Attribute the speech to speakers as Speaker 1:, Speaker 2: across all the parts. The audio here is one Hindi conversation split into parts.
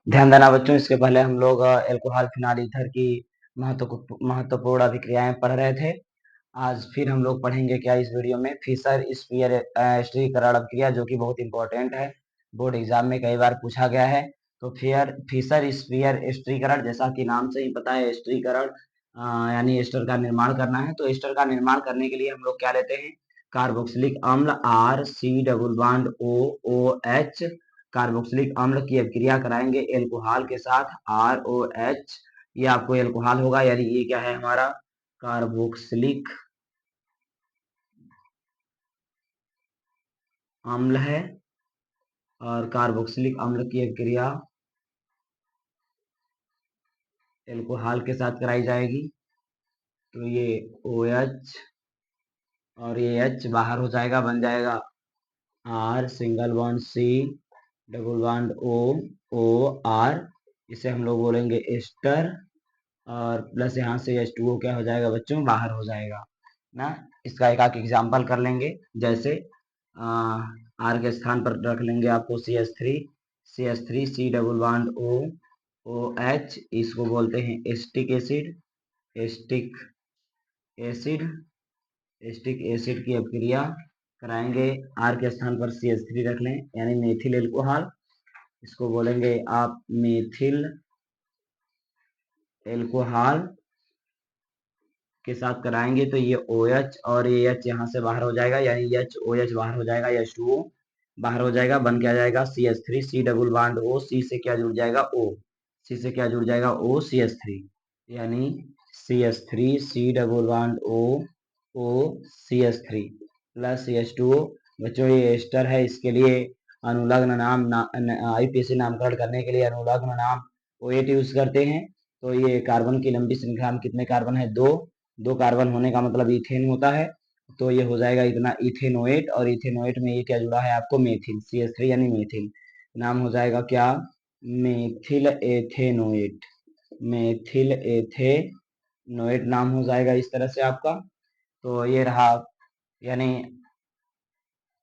Speaker 1: ध्यान देना बच्चों, इसके पहले हम लोग एल्कोहल फिनाल ईथर की महत्वपूर्ण अभिक्रियाएं पढ़ रहे थे। आज फिर हम लोग पढ़ेंगे क्या इस वीडियो में, फिशर स्पीयर स्टिरीकरण अभिक्रिया, जो कि बहुत इंपॉर्टेंट है, बोर्ड एग्जाम में कई बार पूछा गया है। तो फिर फिशर स्पीयर स्टिरीकरण, जैसा कि नाम से ही पता है, स्टिरीकरण यानी एस्टर का निर्माण करना है। तो एस्टर का निर्माण करने के लिए हम लोग क्या लेते हैं, कार्बोक्सिलिक अम्ल R C double bond O O H, carboxylic अम्ल की अभिक्रिया कराएंगे एल्कोहल के साथ आर ओ एच। ये आपको एल्कोहल होगा, यानी ये क्या है हमारा कार्बोक्सिलिक अम्ल है, और कार्बोक्सिलिक अम्ल की अभिक्रिया एल्कोहल के साथ कराई जाएगी। तो ये OH और ये H बाहर हो जाएगा, बन जाएगा R single bond C double bond O R। इसे हम लोग बोलेंगे एस्टर, और प्लस यहाँ से H2O क्या हो जाएगा बच्चों, बाहर हो जाएगा ना। इसका एक एग्जाम्पल कर लेंगे, जैसे R के स्थान पर रख लेंगे आपको CH3 C double bond OH, इसको बोलते हैं acetic acid. Acetic acid acetic acid की अभिक्रिया कराएंगे, R के स्थान पर CH3 रख लें, यानी मेथिल एल्कोहल। इसको बोलेंगे आप मेथिल एल्कोहल के साथ कराएंगे। तो ये OH और ये H यहाँ से बाहर हो जाएगा, यानी HOH बाहर हो जाएगा, H2O बाहर हो जाएगा, बन क्या जाएगा CH3 C double bond O, C से क्या जुड़ जाएगा O, C से क्या जुड़ जाएगा O CH3, यानी CH3 C double bond O CH3 plus CH2O। बच्चों ये एस्टर है, इसके लिए अनुलग्न नाम IPC नामकरण करने के लिए अनुलग्न नाम OH यूज करते हैं। तो ये कार्बन की लंबी श्रृंखला में कितने कार्बन है, दो कार्बन होने का मतलब इथेन होता है। तो ये हो जाएगा इतना इथेनोएट, और इथेनोएट में ये क्या जुड़ा है आपको, मेथिल CH3 यानी मेथिल। नाम हो जाएगा क्या, मेथिल एथेनोएट। मेथिल एथेनोएट नाम हो जाएगा इस तरह से आपका। तो ये रहा, यानी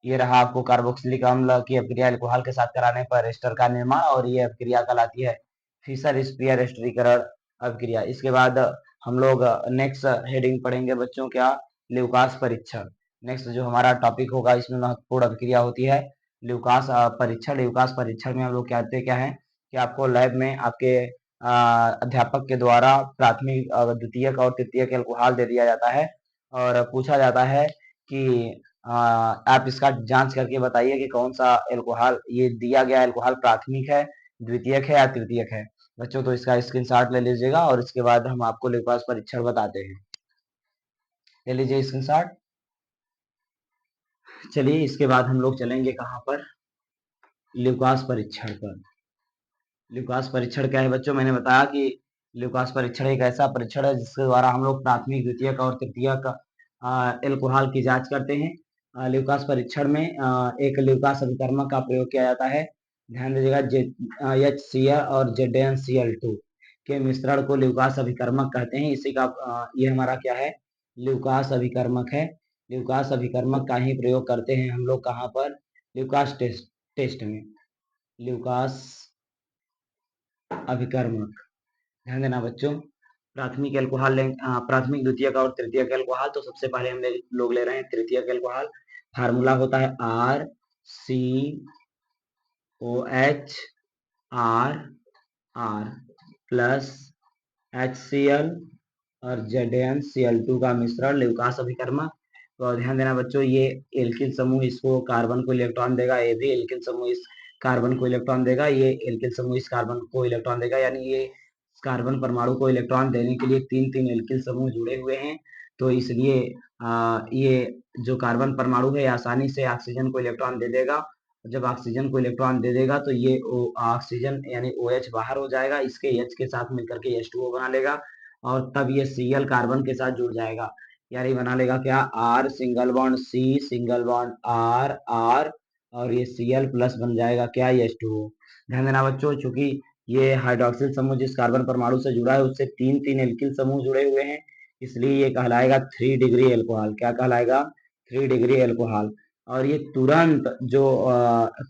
Speaker 1: ये रहा आपको कार्बोक्सिलिक अम्ल की अभिक्रिया एल्कोहल के साथ कराने पर एस्टर का निर्माण, और ये अभिक्रिया कहलाती है फिशर स्पीयर स्टिरीकरण अभिक्रिया। इसके बाद हम लोग नेक्स्ट हेडिंग पढ़ेंगे बच्चों, क्या, ल्यूकास परीक्षण। नेक्स्ट जो हमारा टॉपिक होगा, इसमें महत्वपूर्ण अभिक्रिया होती है ल्यूकास परीक्षण। ल्यूकास परीक्षण में हम लोग कहते क्या है कि आपको लैब में आपके अध्यापक के द्वारा प्राथमिक द्वितीयक और तृतीयक एल्कोहल दे दिया जाता है, और पूछा जाता है कि आप इसका जांच करके बताइए कि कौन सा एल्कोहल, ये दिया गया एल्कोहल प्राथमिक है, द्वितीयक है या तृतीयक है। बच्चों तो इसका स्क्रीनशॉट ले लीजिएगा, और इसके बाद हम आपको ल्यूकास परीक्षण बताते हैं। ले लीजिए स्क्रीनशॉट। चलिए, इसके बाद हम लोग चलेंगे कहाँ पर, ल्यूकास परीक्षण पर। ल्यूकास परीक्षण क्या है बच्चों, मैंने बताया कि ल्यूकास परीक्षण एक ऐसा परीक्षण है जिसके द्वारा हम लोग प्राथमिक द्वितीयक और तृतीयक एल्कोहल की जांच करते हैं। ल्यूकास परीक्षण में एक ल्यूकास अभिकर्मक का प्रयोग किया जाता है। ध्यान दीजिएगा, HCl और ZnCl2 के मिश्रण को ल्यूकास अभिकर्मक कहते हैं। इसी का ये हमारा क्या है, ल्यूकास अभिकर्मक है। ल्यूकास अभिकर्मक का ही प्रयोग करते हैं हम लोग कहाँ पर, ल्यूकास टेस्ट में। ल्यूकास अभिकर्मक, ध्यान देना बच्चों। प्राथमिक एल्कोहल प्राथमिक द्वितीयक और तृतीयक एल्कोहल। तो सबसे पहले हम लोग ले रहे हैं तृतीयक एल्कोहल। फार्मूला होता है RCOH प्लस HCl और ZnCl2 का मिश्रण ल्यूकास अभिकर्मक। तो ध्यान देना बच्चों, ये एल्किल समूह इसको कार्बन को इलेक्ट्रॉन देगा, ये भी एल्किल समूह इस कार्बन को इलेक्ट्रॉन देगा, ये एल्किल समूह इस कार्बन को इलेक्ट्रॉन देगा, यानी ये कार्बन परमाणु को इलेक्ट्रॉन देने के लिए तीन तीन एल्किल समूह जुड़े हुए हैं। तो इसलिए ये जो कार्बन परमाणु है आसानी से ऑक्सीजन को इलेक्ट्रॉन दे देगा। जब ऑक्सीजन को इलेक्ट्रॉन दे देगा तो ये ऑक्सीजन यानी OH बाहर हो जाएगा, इसके H के साथ मिलकर के H2O बना लेगा, और तब ये Cl कार्बन के साथ जुड़ जाएगा, यानी बना लेगा क्या, R single bond C single bond R, और ये Cl प्लस बन जाएगा क्या, H2O। ध्यान देना बच्चों, चूंकि ये हाइड्रोक्सिल समूह जिस कार्बन परमाणु से जुड़ा है उससे तीन तीन एल्किल समूह जुड़े हुए हैं, इसलिए ये कहलाएगा 3 डिग्री एल्कोहल। क्या कहलाएगा, 3 डिग्री एल्कोहल। और ये तुरंत जो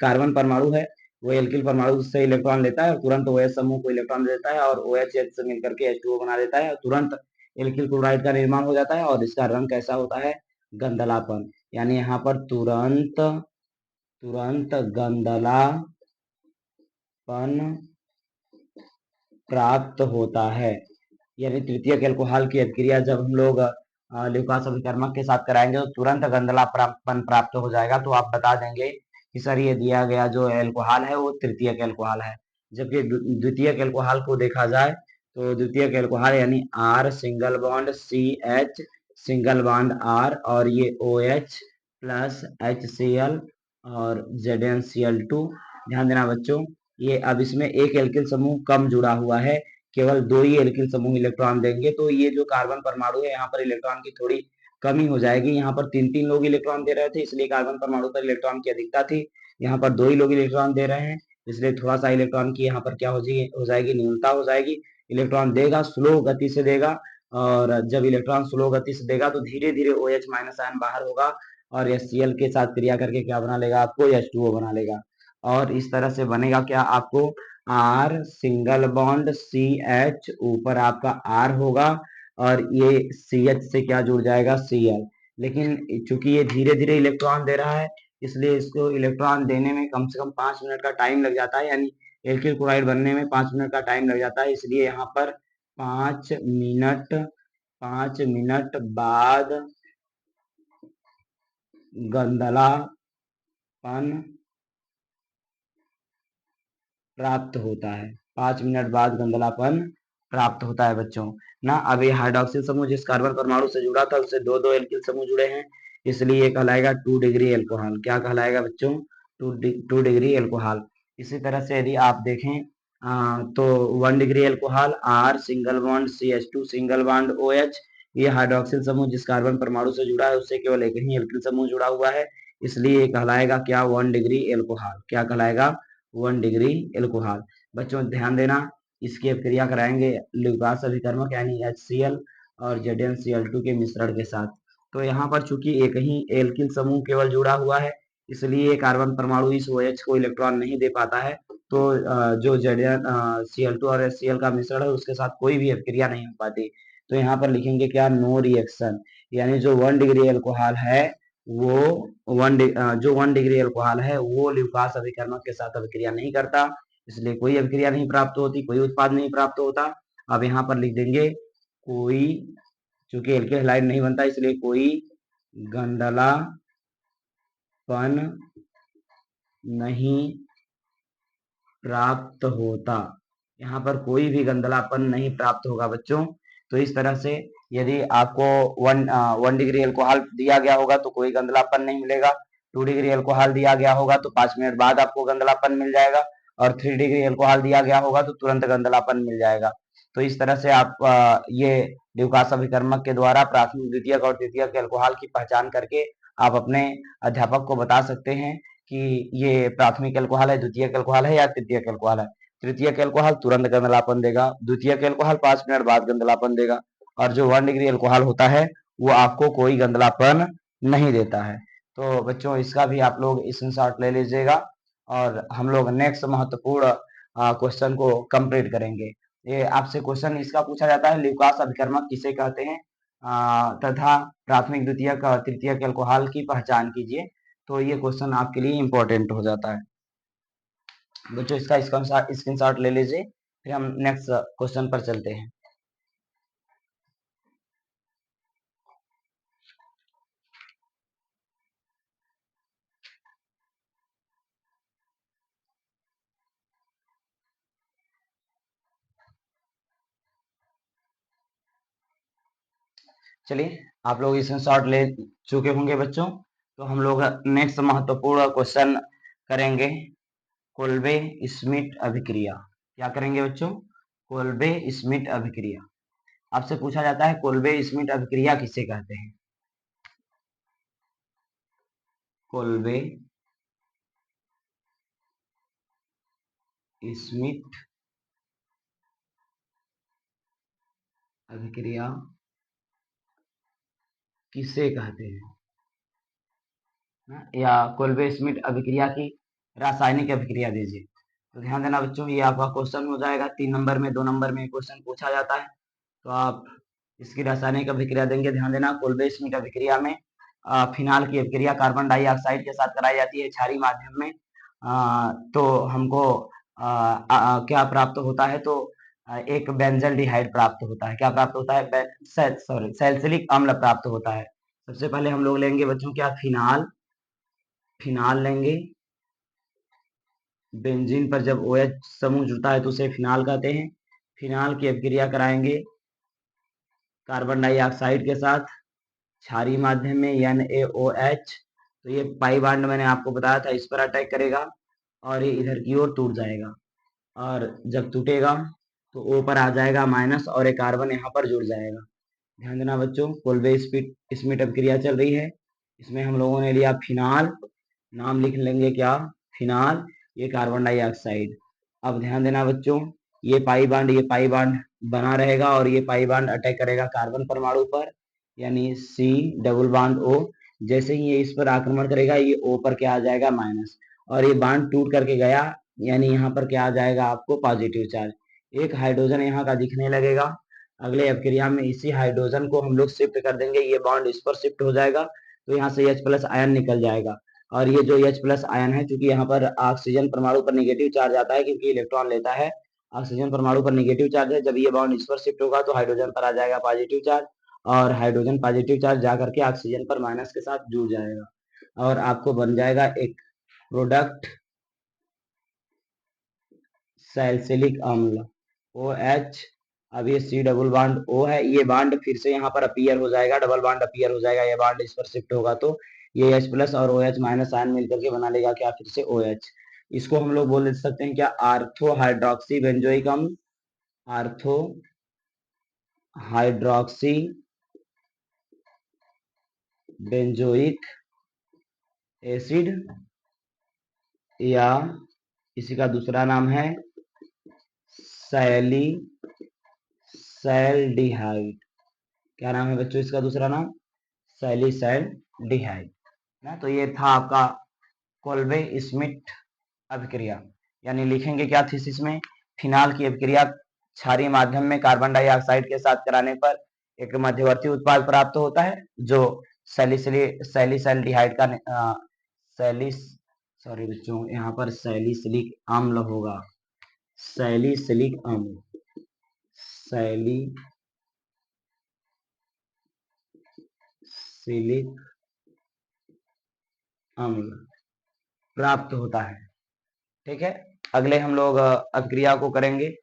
Speaker 1: कार्बन परमाणु है वो एल्किल परमाणु से इलेक्ट्रॉन लेता है और तुरंत OH समूह को इलेक्ट्रॉन देता है और OH H से मिलकर के H2O बना देता है और तुरंत एल्किल क्लोराइड का निर्माण हो जाता है और इसका रंग कैसा होता है, गंधलापन। यानी यहाँ पर तुरंत तुरंत गंधलापन प्राप्त होता है। यानी तृतीयक एल्कोहल की अभिक्रिया जब हम लोग ल्यूकास अभिकर्मक के साथ कराएंगे तो तुरंत गंधलापन प्राप्त हो जाएगा। तो आप बता देंगे कि सर ये दिया गया जो एल्कोहल है वो तृतीयक एल्कोहल है। जबकि द्वितीयक एल्कोहल को देखा जाए तो द्वितीयक एल्कोहल यानी R single bond CH single bond R और ये OH प्लस HCl और ZnCl2। ध्यान देना बच्चों, ये अब इसमें एक एल्किल समूह कम जुड़ा हुआ है, केवल 2 ही एल्किल समूह इलेक्ट्रॉन देंगे। तो ये जो कार्बन परमाणु है यहाँ पर इलेक्ट्रॉन की थोड़ी कमी हो जाएगी। यहाँ पर 3-3 लोग इलेक्ट्रॉन दे रहे थे इसलिए कार्बन परमाणु पर इलेक्ट्रॉन की अधिकता थी। यहाँ पर 2 ही लोग इलेक्ट्रॉन दे रहे हैं इसलिए थोड़ा सा इलेक्ट्रॉन की यहाँ पर क्या हो जाएगी, न्यूनता हो जाएगी। इलेक्ट्रॉन देगा स्लो गति से देगा और जब इलेक्ट्रॉन स्लो गति से देगा तो धीरे धीरे OH माइनस आयन बाहर होगा और HCl के साथ क्रिया करके क्या बना लेगा, आपको H2O बना लेगा। और इस तरह से बनेगा क्या, आपको R सिंगल बॉन्ड CH ऊपर आपका R होगा और ये CH से क्या जुड़ जाएगा, Cl। लेकिन चूंकि ये धीरे धीरे इलेक्ट्रॉन दे रहा है इसलिए इसको इलेक्ट्रॉन देने में कम से कम 5 मिनट का टाइम लग जाता है। यानी एल्किल क्लोराइड बनने में 5 मिनट का टाइम लग जाता है। इसलिए यहाँ पर 5 मिनट 5 मिनट बाद गंधलापन प्राप्त होता है। 5 मिनट बाद गंधलापन प्राप्त होता है बच्चों ना। अब ये हाइड्रोक्सिल समूह जिस कार्बन परमाणु से जुड़ा था उससे दो दो एल्किल समूह जुड़े हैं इसलिए ये कहलाएगा 2 डिग्री एल्कोहल। क्या कहलाएगा बच्चों, 2 डिग्री एल्कोहल। इसी तरह से यदि आप देखें तो 1 degree alcohol R single bond CH2 single bond OH। ये हाइड्रोक्सिल समूह जिस कार्बन परमाणु से जुड़ा है उससे केवल एक ही एल्किल समूह जुड़ा हुआ है इसलिए ये कहलाएगा क्या, 1 डिग्री एल्कोहल। क्या कहलाएगा, 1 डिग्री एल्कोहल। बच्चों ध्यान देना, इसकी अभिक्रिया कराएंगे ल्यूकास अभिकर्मक यानी HCl और ZnCl2 के मिश्रण के साथ। तो यहाँ पर चूंकि एक ही एल्किल समूह केवल जुड़ा हुआ है इसलिए कार्बन परमाणु इस OH को इलेक्ट्रॉन नहीं दे पाता है। तो जो ZnCl2 और HCl का मिश्रण है उसके साथ कोई भी अभिक्रिया नहीं हो पाती। तो यहाँ पर लिखेंगे क्या, नो रिएक्शन। यानी जो 1 डिग्री एल्कोहल है वो जो 1 डिग्री एल्कोहल है वो ल्यूकास अभिकर्मक के साथ अभिक्रिया नहीं करता इसलिए कोई अभिक्रिया नहीं प्राप्त होती, कोई उत्पाद नहीं प्राप्त होता। अब यहाँ पर लिख देंगे कोई, चूंकि एल्किल हैलाइड नहीं बनता इसलिए कोई गंधलापन नहीं प्राप्त होता। यहाँ पर कोई भी गंधलापन नहीं प्राप्त होगा बच्चों। तो इस तरह से यदि आपको 1 डिग्री एल्कोहल दिया गया होगा तो कोई गंधलापन नहीं मिलेगा। 2 डिग्री एल्कोहल दिया गया होगा तो 5 मिनट बाद आपको गंधलापन मिल जाएगा और 3 डिग्री एल्कोहल दिया गया होगा तो तुरंत गंधलापन मिल जाएगा। तो इस तरह से आप ये ल्यूकास अभिकर्मक के द्वारा प्राथमिक, द्वितीयक और तृतीयक एल्कोहल की पहचान करके आप अपने अध्यापक को बता सकते हैं कि ये प्राथमिक एल्कोहल है, द्वितीयक एल्कोहल है या तृतीयक एल्कोहल है। तृतीयक एल्कोहल तुरंत गंधलापन देगा, द्वितीयक एल्कोहल 5 मिनट बाद गंधलापन देगा और जो 1 डिग्री एल्कोहल होता है वो आपको कोई गंधलापन नहीं देता है। तो बच्चों इसका भी आप लोग स्क्रीनशॉट ले लीजिएगा और हम लोग नेक्स्ट महत्वपूर्ण क्वेश्चन को कंप्लीट करेंगे। ये आपसे क्वेश्चन इसका पूछा जाता है, ल्यूकास अभिकर्मक किसे कहते हैं तथा प्राथमिक, द्वितीयक और तृतीयक एल्कोहल की पहचान कीजिए। तो ये क्वेश्चन आपके लिए इंपॉर्टेंट हो जाता है बच्चों। इसका स्क्रीनशॉट ले लीजिए फिर हम नेक्स्ट क्वेश्चन पर चलते हैं। चलिए आप लोग स्क्रीनशॉट ले चुके होंगे बच्चों। तो हम लोग नेक्स्ट महत्वपूर्ण क्वेश्चन करेंगे, कोल्बे स्मिट अभिक्रिया। क्या करेंगे बच्चों, कोल्बे स्मिट अभिक्रिया। आपसे पूछा जाता है कोल्बे स्मिट अभिक्रिया किसे कहते हैं। कोल्बे स्मिट अभिक्रिया किसे कहते हैं या कोल्बे स्मिट अभिक्रिया की रासायनिक अभिक्रिया दीजिए। तो ध्यान देना बच्चों, ये आपका क्वेश्चन हो जाएगा 3 नंबर में, 2 नंबर में क्वेश्चन पूछा जाता है। तो आप इसकी रासायनिक अभिक्रिया देंगे। ध्यान देना, कोल्बे स्मिथ अभिक्रिया में फिनाल की अभिक्रिया कार्बन डाइऑक्साइड के साथ कराई जाती है क्षारीय माध्यम में। तो हमको क्या प्राप्त होता है, तो एक बेंजल्डिहाइड प्राप्त होता है। क्या प्राप्त होता है? सैलिसिलिक अम्ल प्राप्त होता है। सबसे पहले हम लोग लेंगे बच्चों क्या, फिनाल। फिनाल लेंगे। बेंजीन पर जब OH समूह जुड़ता है तो उसे फिनाल कहते हैं। फिनाल की अभिक्रिया कराएंगे कार्बन डाइऑक्साइड के साथ क्षारीय माध्यम में NaOH। तो ये पाई बॉन्ड मैंने आपको बताया था, इस पर अटैक करेगा और ये इधर की ओर टूट जाएगा। और जब टूटेगा तो O पर आ जाएगा माइनस और एक कार्बन यहाँ पर जुड़ जाएगा। ध्यान देना बच्चों, कोल्बे स्मिथ अभिक्रिया चल रही है। इसमें हम लोगों ने लिया फिनाल, नाम लिख लेंगे क्या, फिनाल। ये कार्बन डाइऑक्साइड। अब ध्यान देना बच्चों, ये पाई बॉन्ड बना रहेगा और ये पाई बॉन्ड अटैक करेगा कार्बन परमाणु पर, यानी C डबल बॉन्ड O। जैसे ही ये इस पर आक्रमण करेगा, ये O पर क्या आ जाएगा, माइनस। और ये बॉन्ड टूट करके गया, यानी यहाँ पर क्या आ जाएगा आपको, पॉजिटिव चार्ज। एक हाइड्रोजन यहाँ का दिखने लगेगा। अगले अभिक्रिया में इसी हाइड्रोजन को हम लोग शिफ्ट कर देंगे, ये बॉन्ड इस पर शिफ्ट हो जाएगा, तो यहाँ से H+ आयन निकल जाएगा। और ये जो H+ आयन है, क्योंकि यहाँ पर ऑक्सीजन परमाणु पर नेगेटिव चार्ज आता है, क्योंकि इलेक्ट्रॉन लेता है, ऑक्सीजन परमाणु पर नेगेटिव चार्ज है। जब ये बॉन्ड इस पर शिफ्ट होगा तो हाइड्रोजन पर आ जाएगा पॉजिटिव चार्ज, और हाइड्रोजन पॉजिटिव चार्ज जाकर के ऑक्सीजन पर माइनस के साथ जुड़ जाएगा, और आपको बन जाएगा एक प्रोडक्ट सैलिसिलिक अम्ल OH। अब ये C डबल बॉन्ड O है, ये बॉन्ड फिर से यहाँ पर अपीयर हो जाएगा, डबल बॉन्ड अपीयर हो जाएगा, ये बॉन्ड इस पर शिफ्ट होगा तो ये H+ और OH- आयन मिलकर के बना लेगा क्या, फिर से OH। इसको हम लोग बोल सकते हैं क्या, आर्थो हाइड्रोक्सी बेंजोइक अम्ल। आर्थो हाइड्रोक्सी बेंजोइक एसिड, या इसी का दूसरा नाम है सैलिसैल्डिहाइड। क्या नाम है बच्चों इसका दूसरा नाम, सैलिसैल्डिहाइड ना। तो ये था आपका कोल्बे स्मिथ अभिक्रिया। यानी लिखेंगे क्या थीसिस में, फिनाल की अभिक्रिया क्षारीय माध्यम में कार्बन डाइऑक्साइड के साथ कराने पर एक मध्यवर्ती उत्पाद प्राप्त होता है, जो सैलिसैल्डिहाइड का सैलिस सॉरी बच्चों, यहाँ पर सैलिसिलिक अम्ल होगा, सैलिसिलिक अम्ल, सैलिसिलिक अम्ल प्राप्त होता है। ठीक है, अगले हम लोग अभिक्रिया को करेंगे।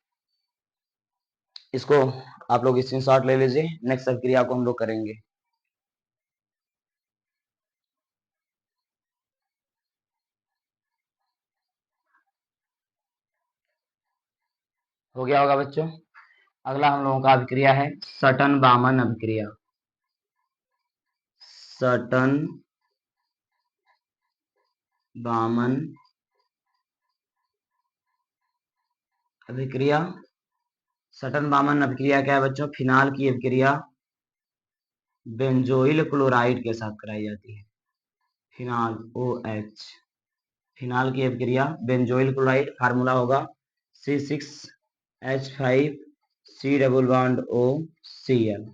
Speaker 1: इसको आप लोग स्क्रीनशॉट ले लीजिए, नेक्स्ट अभिक्रिया को हम लोग करेंगे। हो गया होगा बच्चों। अगला हम लोगों का अभिक्रिया है सटन बामन अभिक्रिया। सटन बामन अभिक्रिया। सटन बामन अभिक्रिया क्या है बच्चों, फिनाल की अभिक्रिया बेंजोइल क्लोराइड के साथ कराई जाती है। फिनाल OH, फिनाल की अभिक्रिया बेंजोइल क्लोराइड, फार्मूला होगा C6H5 C double bond O Cl,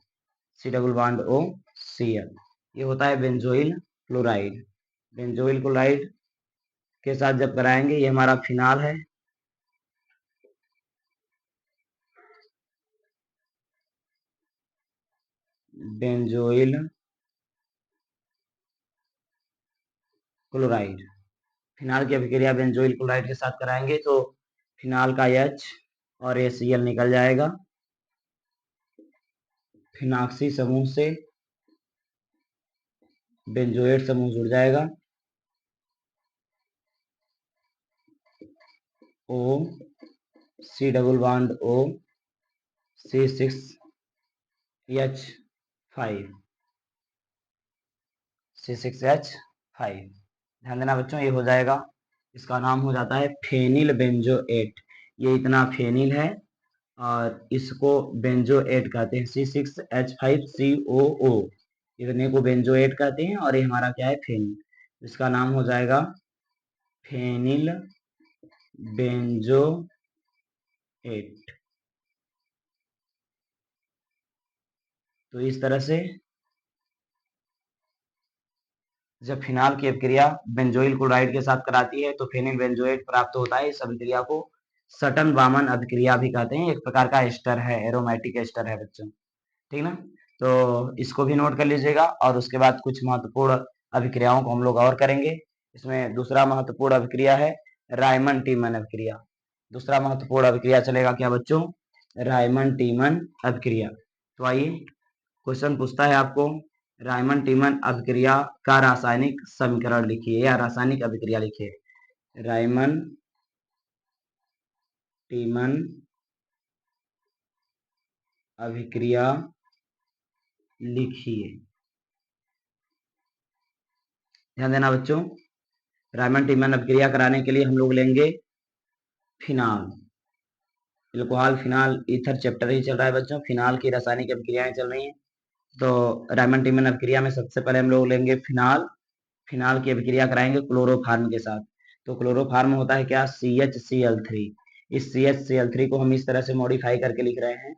Speaker 1: C double bond O Cl। ये होता है बेंजोइल क्लोराइड। बेंजोइल क्लोराइड के साथ जब कराएंगे, ये हमारा फिनाल है, बेंजोइल क्लोराइड। फिनाल की अभिक्रिया बेंजोइल क्लोराइड के साथ कराएंगे तो फिनाल का H और ACl निकल जाएगा, फिनाक्सी समूह से बेंजोएट समूह जुड़ जाएगा, O C double bond O C6H5, C6H5। ध्यान देना बच्चों, ये हो जाएगा, इसका नाम हो जाता है फेनिल बेंजोएट। ये इतना फेनिल है और इसको बेंजोएट कहते हैं, C6H5COO, इतने को बेंजोएट कहते हैं, और ये हमारा क्या है, फेनिल। इसका नाम हो जाएगा फेनिल बेंजोएट। तो इस तरह से जब फिनाल की अभिक्रिया बेंजोइल क्लोराइड के साथ कराती है तो फेनिल बेंजोएट प्राप्त होता है। इस अभिक्रिया को सटन बामन अभिक्रिया भी कहते हैं। एक प्रकार का एस्टर है, एरोमेटिक एस्टर है बच्चों, ठीक ना। तो इसको भी नोट कर लीजिएगा। और उसके बाद कुछ महत्वपूर्ण अभिक्रियाओं को हम लोग और करेंगे। इसमें दूसरा महत्वपूर्ण अभिक्रिया है रायमन टीमन अभिक्रिया। दूसरा महत्वपूर्ण अभिक्रिया चलेगा क्या बच्चों? रायमन टीमन अभिक्रिया। तो आइए क्वेश्चन पूछता है आपको, रायमन टीमन अभिक्रिया का रासायनिक समीकरण लिखिए या रासायनिक अभिक्रिया लिखिए। रायमन टीमन अभिक्रिया लिखिए। ध्यान देना बच्चों, रायमन टीमन अभिक्रिया कराने के लिए हम लोग लेंगे phenol, alcohol phenol ether chapter ही चल रहा है बच्चों। फिनाल की रासायनिक अभिक्रियाएं चल रही हैं। तो रायमन टीमन अभिक्रिया में सबसे पहले हम लोग लेंगे फिनाल। फिनाल की अभिक्रिया कराएंगे क्लोरोफार्म के साथ। तो क्लोरोफार्म होता है क्या? CHCl3। इस CHCl3 को हम इस तरह से मॉडिफाई करके लिख रहे हैं,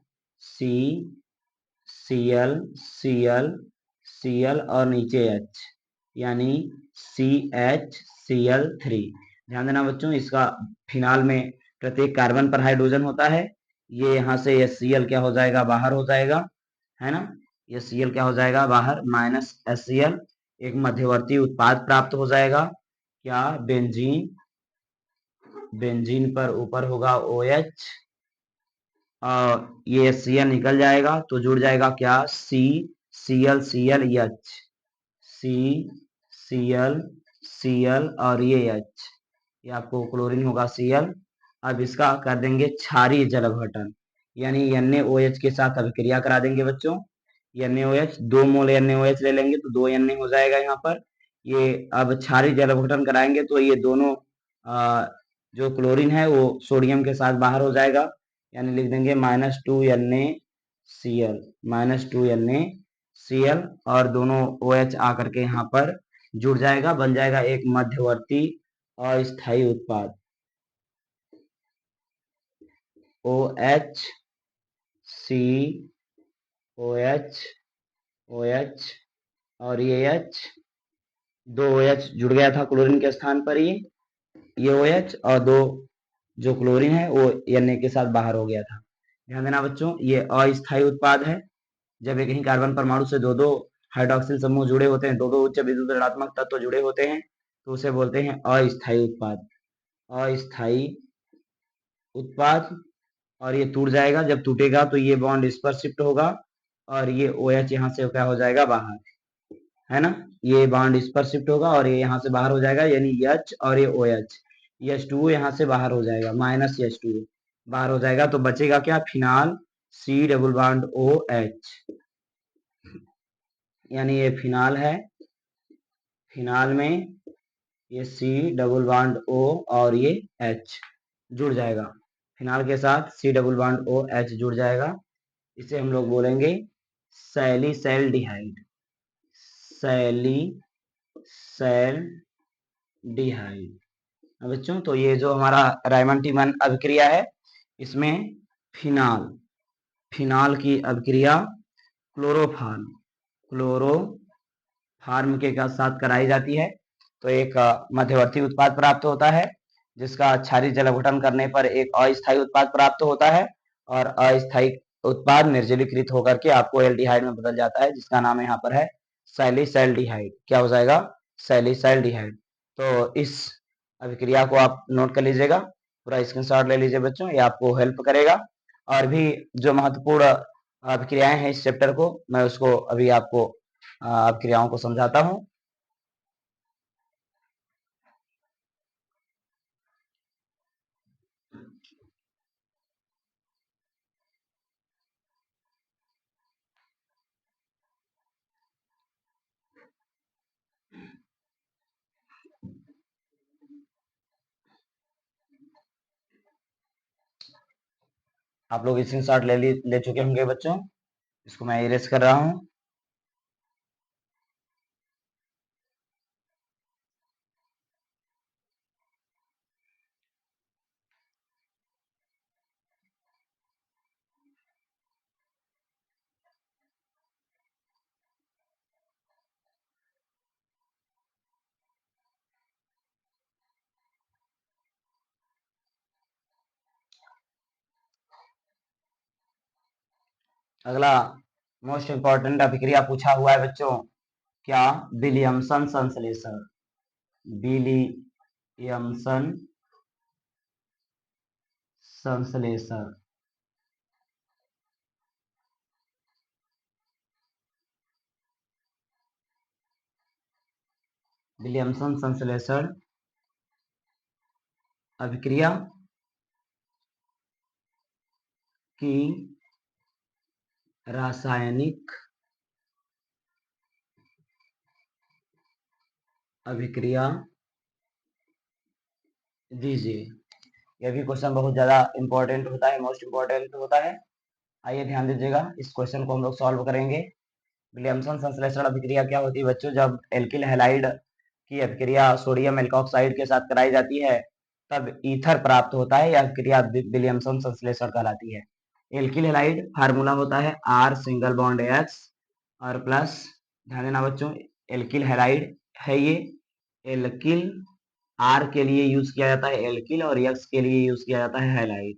Speaker 1: CCl और नीचे H, यानी CHCl3। ध्यान देना बच्चों, इसका फिनाल में प्रत्येक कार्बन पर हाइड्रोजन होता है। ये यहाँ से HCl क्या हो जाएगा? बाहर हो जाएगा, है ना। ये Cl क्या हो जाएगा? बाहर, माइनस HCl। एक मध्यवर्ती उत्पाद प्राप्त हो जाएगा क्या? बेंजीन। बेंजीन पर ऊपर होगा OH और ये Cl निकल जाएगा तो जुड़ जाएगा क्या? CCl Cl और ये H, ये आपको क्लोरीन होगा Cl। अब इसका कर देंगे क्षारीय जल अपघटन, यानी NaOH के साथ अभिक्रिया करा देंगे बच्चों। NaOH 2 मोल NaOH ले लेंगे तो 2 Na हो जाएगा यहाँ पर। ये अब क्षारीय जल अपघटन कराएंगे तो ये दोनों जो क्लोरीन है वो सोडियम के साथ बाहर हो जाएगा, यानी लिख देंगे -2 NaCl और दोनों OH आकर के यहाँ पर जुड़ जाएगा, बन जाएगा एक मध्यवर्ती अस्थायी उत्पाद OH COH OH और ये H, 2 OH जुड़ गया था क्लोरीन के स्थान पर, ये OH और 2 जो क्लोरीन है वो Na के साथ बाहर हो गया था। ध्यान देना बच्चों, ये अस्थायी उत्पाद है। जब एक ही कार्बन परमाणु से दो दो हाइड्रोक्सिल समूह जुड़े होते हैं, दो दो उच्च विद्युत ऋणात्मक तत्व जुड़े होते हैं, तो उसे बोलते हैं अस्थायी उत्पाद। अस्थायी उत्पाद। और ये टूट जाएगा, जब टूटेगा तो ये बॉन्ड इस पर शिफ्ट होगा और ये OH यहाँ से क्या हो जाएगा? बाहर, है ना। ये बॉन्ड इस पर शिफ्ट होगा और ये यहाँ से बाहर हो जाएगा, यानी H और ये OH, H2O यहाँ से बाहर हो जाएगा, माइनस H2O बाहर हो जाएगा तो बचेगा क्या? Phenol C double bond OH, यानी ये फिनाल है। फिनाल में ये C डबल बॉन्ड O और ये H जुड़ जाएगा, फिनाल के साथ C डबल बॉन्ड OH जुड़ जाएगा। इसे हम लोग बोलेंगे सैलिसैल्डिहाइड। सैलिसैल्डिहाइड। बच्चों, तो ये जो हमारा रायमन टीमन अभिक्रिया है, इसमें फिनाल फिनाल की अभिक्रिया क्लोरोफार्म के साथ कराई जाती है तो एक मध्यवर्ती उत्पाद प्राप्त होता है, जिसका क्षारीय जल अपघटन करने पर एक अस्थायी उत्पाद प्राप्त होता है और अस्थायी उत्पाद निर्जलीकृत होकर के आपको एल्डिहाइड में बदल जाता है, जिसका नाम यहाँ पर है सैलिसैल्डिहाइड। क्या हो जाएगा? सैलिसैल्डिहाइड। तो इस अभिक्रिया को आप नोट कर लीजिएगा, पूरा स्क्रीनशॉट ले लीजिए बच्चों, ये आपको हेल्प करेगा। और भी जो महत्वपूर्ण अभिक्रियाएं हैं इस चैप्टर को, मैं उसको अभी आपको अभिक्रियाओं को समझाता हूँ। आप लोग स्क्रीनशॉट ले चुके होंगे बच्चों, इसको मैं इरेज कर रहा हूँ। अगला मोस्ट इंपॉर्टेंट अभिक्रिया पूछा हुआ है बच्चों, क्या? विलियमसन संश्लेषण। विलियमसन संश्लेषण। विलियमसन संश्लेषण अभिक्रिया की रासायनिक अभिक्रिया दीजिए। यह भी क्वेश्चन बहुत ज्यादा इंपॉर्टेंट होता है, मोस्ट इंपॉर्टेंट होता है। आइए ध्यान दीजिएगा, इस क्वेश्चन को हम लोग सॉल्व करेंगे। विलियमसन संश्लेषण अभिक्रिया क्या होती है बच्चों? जब एल्किल हैलाइड की अभिक्रिया सोडियम एल्कोक्साइड के साथ कराई जाती है तब ईथर प्राप्त होता है। यह अभिक्रिया विलियमसन संश्लेषण कहलाती है। एल्किल हैलाइड फार्मूला होता है आर सिंगल बॉन्ड एक्स और प्लस, ध्यान देना बच्चों, एल्किल हैलाइड है ये। एल्किल आर के लिए यूज किया जाता है एल्किल और एक्स के लिए यूज किया जाता है हैलाइड।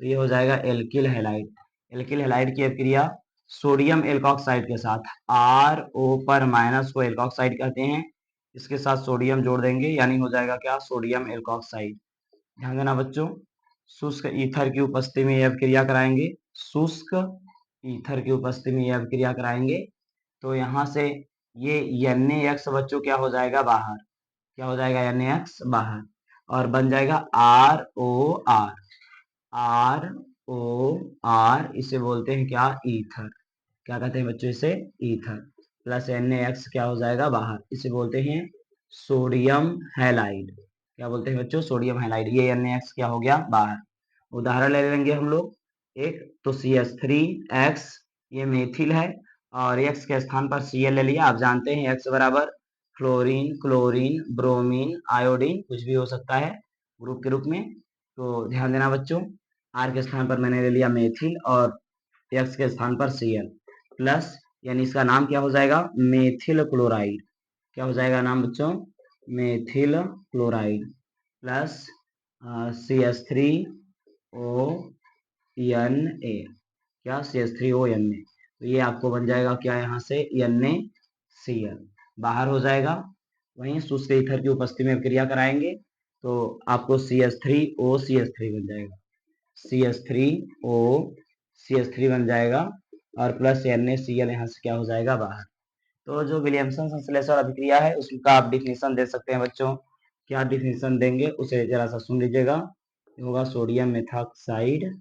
Speaker 1: तो ये हो जाएगा एल्किल हैलाइड। एल्किल हैलाइड की अभिक्रिया सोडियम एल्कोक्साइड के साथ, आर ओ पर माइनस को एल्कोक्साइड कहते हैं, इसके साथ सोडियम जोड़ देंगे यानी हो जाएगा क्या? Sodium alkoxide. ध्यान देना बच्चों, शुष्क ईथर की उपस्थिति में यह अभिक्रिया कराएंगे। शुष्क ईथर की उपस्थिति में यह अभिक्रिया कराएंगे तो यहाँ से ये NaX बच्चों क्या हो जाएगा? बाहर। क्या हो जाएगा? NaX बाहर और बन जाएगा ROR। ROR इसे बोलते हैं क्या? ईथर। क्या कहते हैं बच्चों? इसे ईथर। प्लस NaX क्या हो जाएगा? बाहर, इसे बोलते हैं सोडियम हैलाइड। क्या बोलते हैं बच्चों? Sodium halide. ये NaX क्या हो गया? बाहर। उदाहरण ले लेंगे हम लोग एक, तो CH3X ये मेथिल है और X के स्थान पर Cl ले लिया। आप जानते हैं X बराबर फ्लोरीन, क्लोरीन, ब्रोमीन, आयोडीन कुछ भी हो सकता है ग्रुप के रूप में। तो ध्यान देना बच्चों, R के स्थान पर मैंने ले लिया मेथिल और X के स्थान पर Cl प्लस, यानी इसका नाम क्या हो जाएगा? Methyl chloride. क्या हो जाएगा नाम बच्चों? Methyl chloride plus CH3ONA। क्या? CH3ONA। तो ये आपको बन जाएगा क्या? यहाँ से NaCl बाहर हो जाएगा। वहीं शुष्क ईथर की उपस्थिति में क्रिया कराएंगे तो आपको CH3OCH3 बन जाएगा। CH3OCH3 बन जाएगा और प्लस NaCl यहाँ से क्या हो जाएगा? बाहर। तो जो विलियमसन संश्लेषण अभिक्रिया है उसका आप डिफिनेशन दे सकते हैं बच्चों। क्या डिफिनेशन देंगे उसे जरा सा सुन लीजिएगा। होगा sodium methoxide,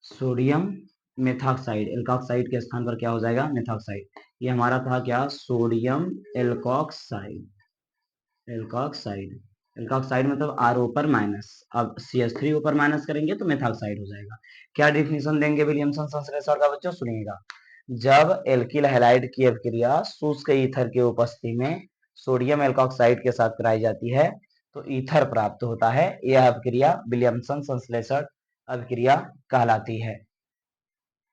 Speaker 1: sodium methoxide, alkoxide के स्थान पर क्या हो जाएगा? मेथॉक्साइड। ये हमारा था क्या? Sodium alkoxide. एल्कोक्साइड, एल्कोक्साइड मतलब आर ऊपर माइनस, अब CH3 ऊपर माइनस करेंगे तो मेथॉक्साइड हो जाएगा। क्या डिफिनेशन देंगे विलियमसन संश्लेषण का बच्चों? सुनिएगा, जब एल्किल हैलाइड की अभिक्रिया शुष्क ईथर की उपस्थिति में सोडियम एल्कोक्साइड के साथ कराई जाती है तो ईथर प्राप्त होता है। यह अभिक्रिया विलियमसन संश्लेषण अभिक्रिया कहलाती है।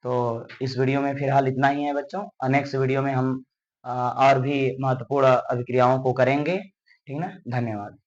Speaker 1: तो इस वीडियो में फिलहाल इतना ही है बच्चों। नेक्स्ट वीडियो में हम और भी महत्वपूर्ण अभिक्रियाओं को करेंगे। ठीक ना? धन्यवाद।